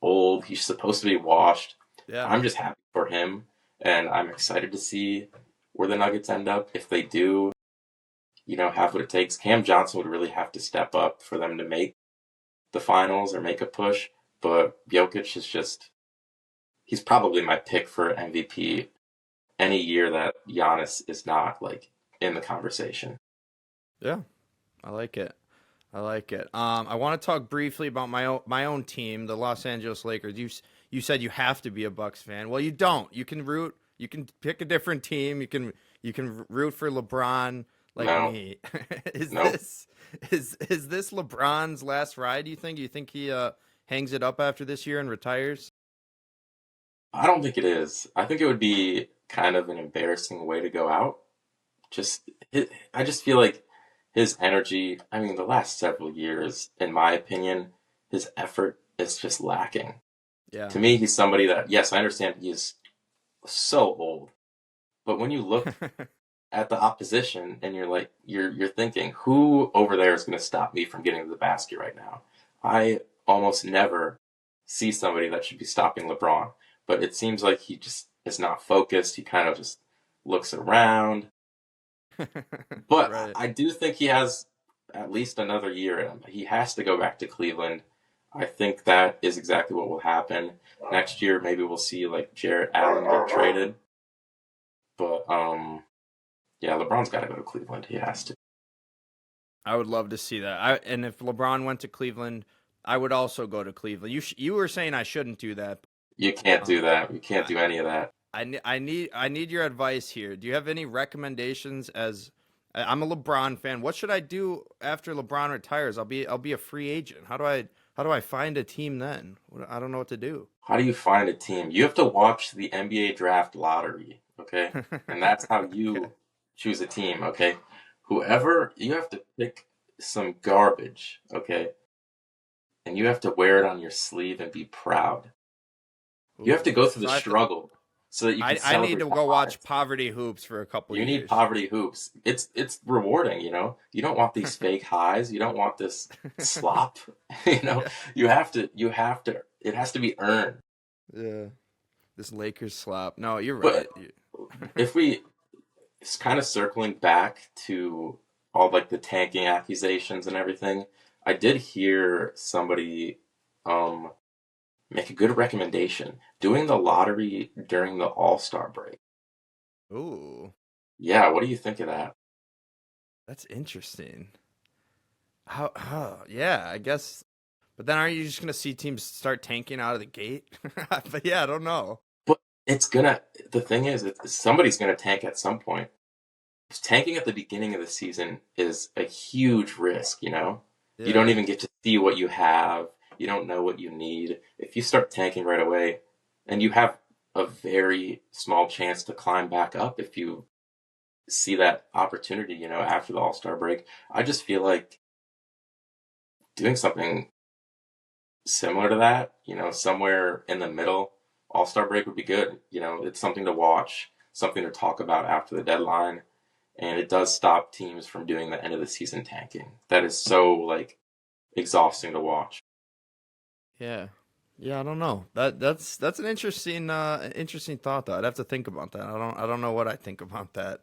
old, he's supposed to be washed. Yeah. I'm just happy for him and I'm excited to see where the Nuggets end up if they do, have what it takes. Cam Johnson would really have to step up for them to make the finals or make a push. But Jokic is he's probably my pick for MVP any year that Giannis is not like in the conversation. Yeah, I like it. I like it. I want to talk briefly about my own team, the Los Angeles Lakers. You said you have to be a Bucks fan. Well, you don't. You can root. You can pick a different team. You can root for LeBron like No, me. Is no, this LeBron's last ride? Do you think? Do you think he hangs it up after this year and retires? I don't think it is. I think it would be kind of an embarrassing way to go out. Just, I just feel like his energy, I mean, the last several years, in my opinion, his effort is just lacking. Yeah. To me, he's somebody that, yes, I understand he is so old, but when you look at the opposition and you're like, you're thinking, who over there is going to stop me from getting to the basket right now? I almost never see somebody that should be stopping LeBron, but it seems like he just is not focused. He kind of just looks around. But Right. I do think he has at least another year in him. He has to go back to Cleveland. I think that is exactly what will happen. Next year, maybe we'll see like Jarrett Allen get traded. But yeah, LeBron's got to go to Cleveland. He has to. I would love to see that. And if LeBron went to Cleveland, I would also go to Cleveland. You were saying I shouldn't do that. You can't do Um, that. You can't I, do any of that. I need your advice here. Do you have any recommendations? I'm a LeBron fan. What should I do after LeBron retires? I'll be a free agent. How do I find a team then? I don't know what to do. How do you find a team? You have to watch the NBA draft lottery, okay? And that's how Okay. you choose a team, okay? Whoever, you have to pick some garbage, okay? And you have to wear it on your sleeve and be proud. You have to Ooh. go through So the I have to. struggle so that you can I need celebrate to the go watch highs. Poverty Hoops for a couple You need years. poverty hoops. It's rewarding, you know? You don't want these fake highs. You don't want this slop. You know, Yeah. you have to, it has to be earned. Yeah. This Lakers slop. No, you're But right. if we, it's kind of circling back to all like the tanking accusations and everything, I did hear somebody um make a good recommendation doing the lottery during the All-Star break. Ooh, Yeah, what do you think of that? that's interesting. Yeah, I guess. But then aren't you just gonna see teams start tanking out of the gate? But yeah, I don't know. But it's gonna, the thing is, somebody's gonna tank at some point. Tanking at the beginning of the season is a huge risk, you know? You don't Yeah. even get to see what you have. You don't know what you need. If you start tanking right away, and you have a very small chance to climb back up if you see that opportunity, you know, after the All-Star break. I just feel like doing something similar to that, you know, somewhere in the middle, All-Star break would be good. You know, it's something to watch, something to talk about after the deadline, and it does stop teams from doing the end of the season tanking. That is so like exhausting to watch. Yeah. Yeah, I don't know. That's an interesting thought though. I'd have to think about that. I don't know what I think about that.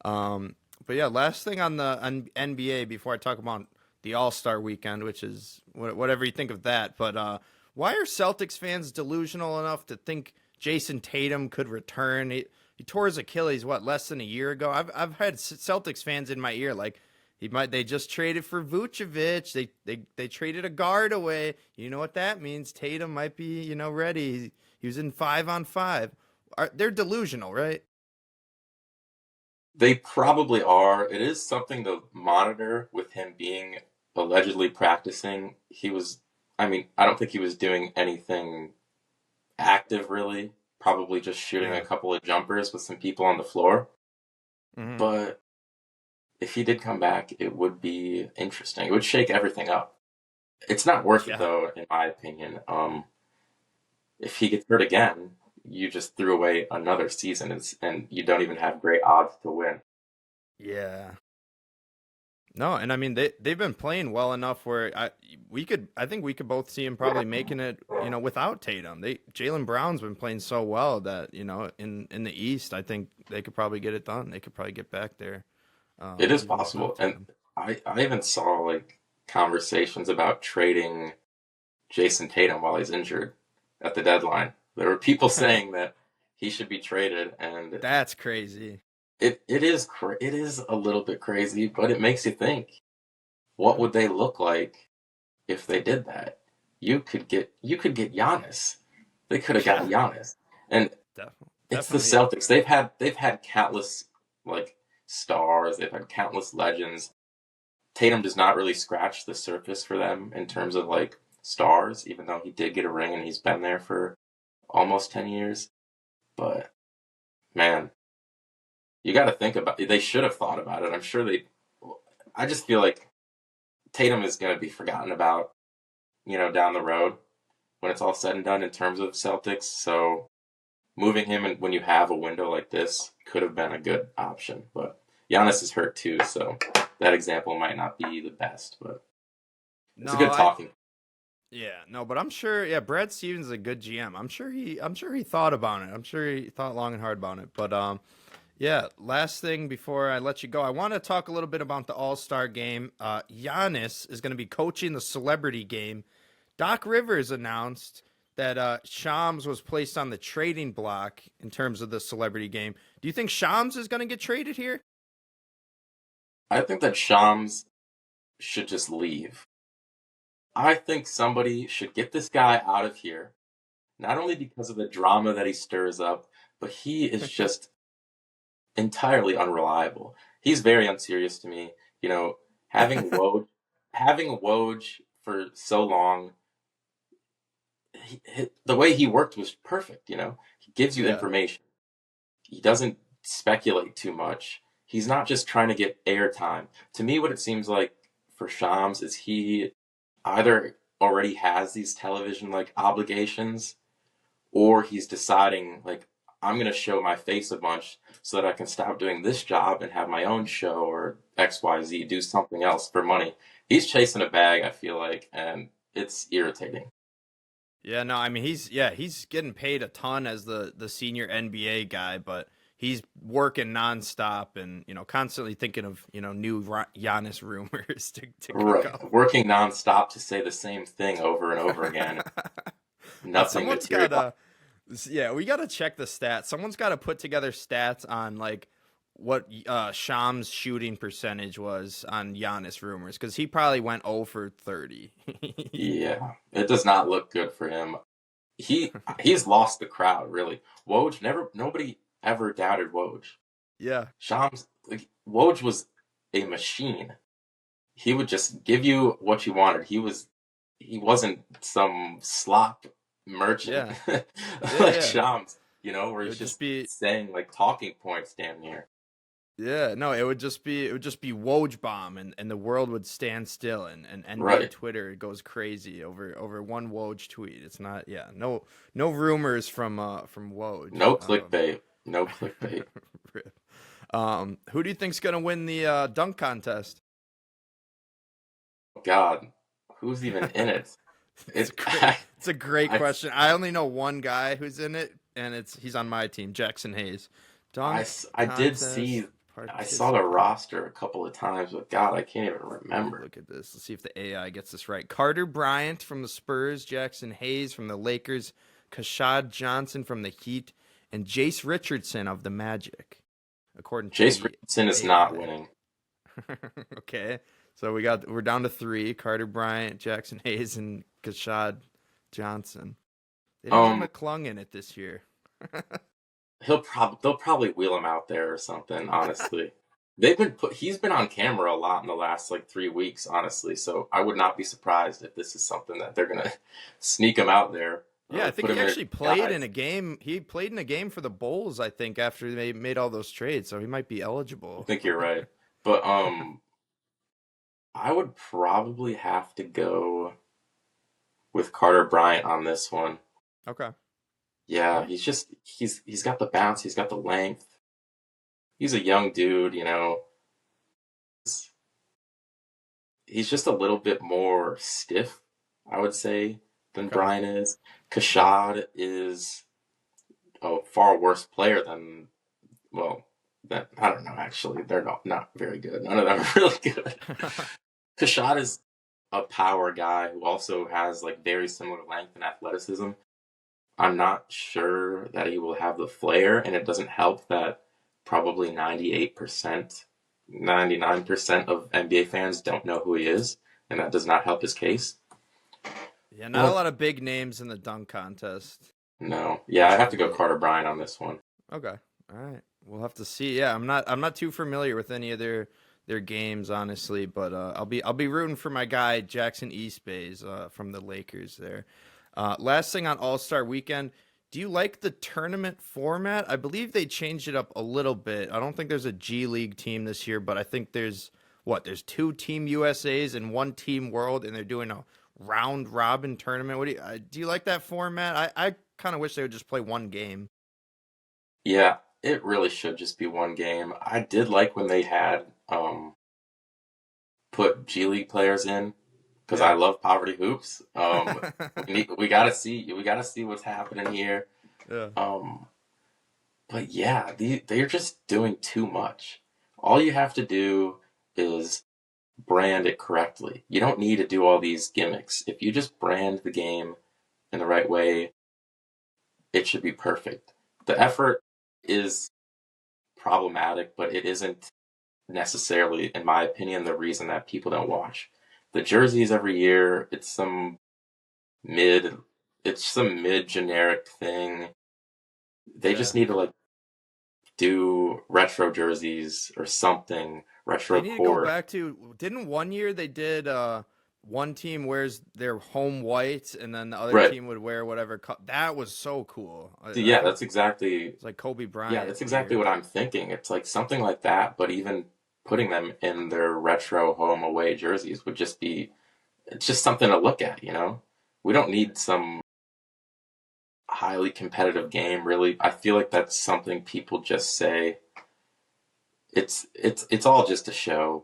But yeah, last thing on the NBA before I talk about the All-Star weekend, which is whatever you think of that. But why are Celtics fans delusional enough to think Jason Tatum could return? He tore his Achilles less than a year ago. I've had Celtics fans in my ear like he might. They just traded for Vucevic. They traded a guard away. You know what that means? Tatum might be ready. He was in 5-on-5. They're delusional, right? They probably are. It is something to monitor with him being allegedly practicing. I mean, I don't think he was doing anything active really. Probably just shooting a Yeah. couple of jumpers with some people on the floor. Hmm. But if he did come back, it would be interesting. It would shake everything up. It's not worth it Yeah. though, in my opinion. If he gets hurt again, you just threw away another season, and you don't even have great odds to win. Yeah. No, and I mean they've been playing well enough where I think we could both see him probably making it, without Tatum. Jalen Brown's been playing so well that, in the East, I think they could probably get it done. They could probably get back there, It is even without possible, and Tatum. I even saw like conversations about trading Jason Tatum while he's injured at the deadline. There were people saying that he should be traded, and That's crazy. it is a little bit crazy, but it makes you think. What would they look like if they did that? You could get Giannis. They could have Yeah, gotten Giannis, and it's the definitely. Celtics. They've had countless like stars. They've had countless legends. Tatum does not really scratch the surface for them in terms of like stars, even though he did get a ring and he's been there for almost 10 years. But man, you got to think about it. They should have thought about it. I'm sure they. I just feel like Tatum is going to be forgotten about, down the road when it's all said and done in terms of Celtics. So moving him and when you have a window like this could have been a good option. But Giannis is hurt too, so that example might not be the best, but it's No, a good talking. yeah, no, but I'm sure. Yeah, Brad Stevens is a good GM. I'm sure he thought about it. I'm sure he thought long and hard about it. But yeah. Last thing before I let you go, I want to talk a little bit about the All Star game. Giannis is going to be coaching the celebrity game. Doc Rivers announced that Shams was placed on the trading block in terms of the celebrity game. Do you think Shams is going to get traded here? I think that Shams should just leave. I think somebody should get this guy out of here, not only because of the drama that he stirs up, but he is just entirely unreliable. He's very unserious to me. You know, having Woj, having Woj for so long, the way he worked was perfect. He gives you Yeah, information. He doesn't speculate too much. He's not just trying to get airtime. To me, what it seems like for Shams is he either already has these television like obligations, or he's deciding like I'm gonna show my face a bunch so that I can stop doing this job and have my own show or XYZ, do something else for money. He's chasing a bag, I feel like, and it's irritating. yeah, no, I mean he's getting paid a ton as the senior NBA guy, but he's working nonstop and constantly thinking of new Giannis rumors to cook Right. up. Working nonstop to say the same thing over and over again. Nothing Someone's material. gotta, yeah, we gotta check the stats. Someone's gotta put together stats on like what Sham's shooting percentage was on Giannis rumors because he probably went 0 for 30. Yeah. It does not look good for him. He's lost the crowd, really. Nobody ever doubted Woj. Yeah, Shams, like, Woj was a machine. He would just give you what you wanted. He wasn't some slop merchant yeah, like yeah. Shams, where It he's would just just be saying like talking points damn near. Yeah, no, it would just be Woj bomb and the world would stand still and NBA Right. Twitter goes crazy over one Woj tweet. It's not no rumors from Woj. No clickbait. No clickbait. Who do you think's gonna win the dunk contest? God, who's even in it? It's It, a great it's a great I, question. I only know one guy who's in it, and he's on my team, Jackson Hayes. I, Dunk I did contest see, I saw the participant. roster a couple of times, but God, I can't even remember. Look at this. Let's see if the AI gets this right. Carter Bryant from the Spurs, Jackson Hayes from the Lakers, Kashad Johnson from the Heat, and Jace Richardson of the Magic, according to Jace the Richardson is not AI. winning. Okay, so we're down to three: Carter Bryant, Jackson Hayes, and Kashad Johnson. They didn't have Um, McClung in it this year. they'll probably wheel him out there or something. Honestly, he's been on camera a lot in the last like 3 weeks. Honestly, so I would not be surprised if this is something that they're gonna sneak him out there, Yeah, I think put he him in actually played in guys. a game. He played in a game for the Bulls, I think, after they made all those trades, so he might be I eligible. think you're right, but I would probably have to go with Carter Bryant on this one. Okay. Yeah, Yeah. he's got the bounce, he's got the length. He's a young dude, he's just a little bit more stiff, I would say, than Okay. Brian is. Kashad is a far worse player than, well, that I don't know actually. They're not very good. None of them are really good. Kashad is a power guy who also has like very similar length and athleticism. I'm not sure that he will have the flair, and it doesn't help that probably 98%, 99% of NBA fans don't know who he is, and that does not help his case. Yeah, not a But lot of big names in the dunk contest. no, yeah, I have to go Maybe. Carter Bryant on this one. Okay. All right. We'll have to see. Yeah, I'm not too familiar with any of their games, honestly, but I'll be rooting for my guy Jackson Eastbays from the Lakers there. Last thing on All-Star Weekend, do you like the tournament format? I believe they changed it up a little bit. I don't think there's a G League team this year, but I think there's two Team USAs and one Team World, and they're doing a round robin tournament. What do you like that format? I kind of wish they would just play one game. Yeah, it really should just be one game. I did like when they had put G League players in because I Yeah. love poverty hoops. We gotta see what's happening here. Yeah. Um, but yeah, they're just doing too much. All you have to do is brand it correctly. You don't need to do all these gimmicks. If you just brand the game in the right way, it should be perfect. The effort is problematic, but it isn't necessarily, in my opinion, the reason that people don't watch. The jerseys every year, mid, it's some mid generic thing. They Yeah. just need to like do retro jerseys or something, They retro need to go core. back to, didn't one year they did one team wears their home whites and then the other Right. team would wear whatever that was so cool. I Yeah, think that's exactly it's like Kobe yeah, Bryant that's exactly year. what I'm thinking. It's like something like that, but even putting them in their retro home away jerseys would just be it's just something to look at, you know? We don't need some highly competitive game, really. I feel like that's something people just say. It's all just a show.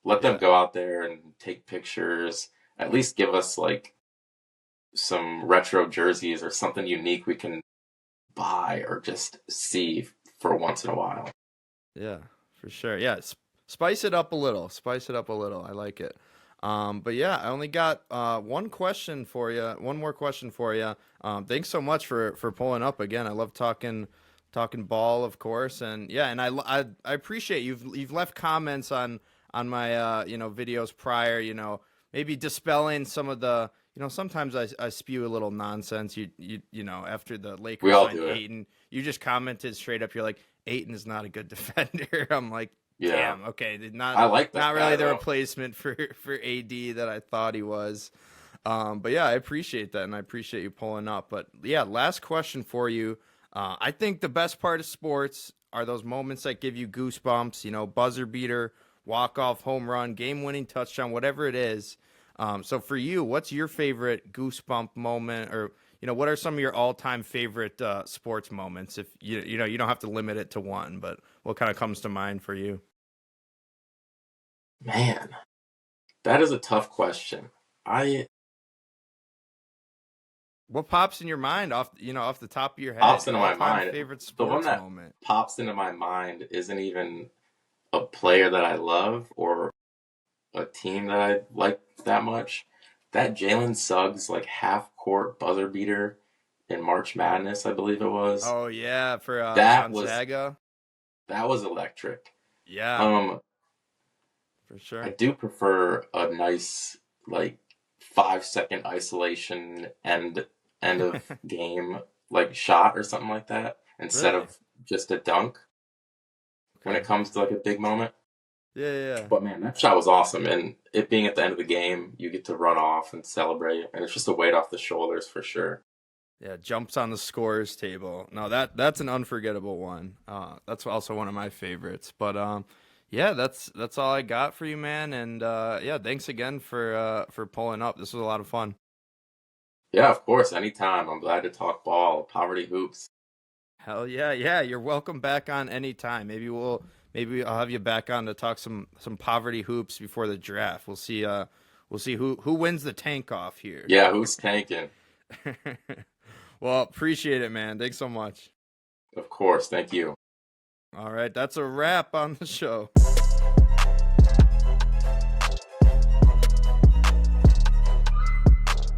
Let them Yeah. go out there and take pictures. At least give us like some retro jerseys or something unique we can buy or just see for once in a while. Yeah, for sure. Yeah, spice it up a little. Spice it up a little. I like it. But yeah, I only got one question for you. One more question for you. Thanks so much for pulling up again. I love talking ball, of course, and yeah, and I appreciate you've left comments on my videos prior. Maybe dispelling some of the sometimes I spew a little nonsense. After the We Lakers all signed do it. Ayton, you just commented straight up. You're like, Ayton is not a good defender. I'm like, Yeah. damn, okay, I like that not really guy the though. replacement for AD that I thought he was. But yeah, I appreciate that, and I appreciate you pulling up. But yeah, last question for you. I think the best part of sports are those moments that give you goosebumps. Buzzer beater, walk off home run, game winning touchdown, whatever it is. So for you, what's your favorite goosebump moment, or what are some of your all time favorite sports moments? If you don't have to limit it to one, but what kind of comes to mind for you? Man, that is a tough question. I What pops in your mind off the top of your head? pops Your into all my time mind. favorite The one sports that moment. pops into my mind isn't even a player that I love or a team that I like that much. That Jalen Suggs like half court buzzer beater in March Madness, I believe it was. Oh yeah, for That was Gonzaga. that was electric. Yeah, Um, for I sure. do prefer a nice like 5 second isolation end of game like shot or something like that instead Really? of just a dunk when it Okay. comes to like a big moment. Yeah, yeah, yeah. But man, that shot was awesome, and it being at the end of the game, you get to run off and celebrate, and it's just a weight off the shoulders for sure. Yeah, jumps on the scores table. No, that's an unforgettable one. That's also one of my favorites. But yeah, that's all I got for you, man. And yeah, thanks again for pulling up. This was a lot of fun. Yeah, of course, anytime. I'm glad to talk ball, poverty hoops. Hell yeah, yeah. You're welcome back on anytime. Maybe I'll have you back on to talk some poverty hoops before the draft. We'll see who wins the tank off here. Yeah, who's tanking? Well, appreciate it, man. Thanks so much. Of course, thank you. All right, that's a wrap on the show.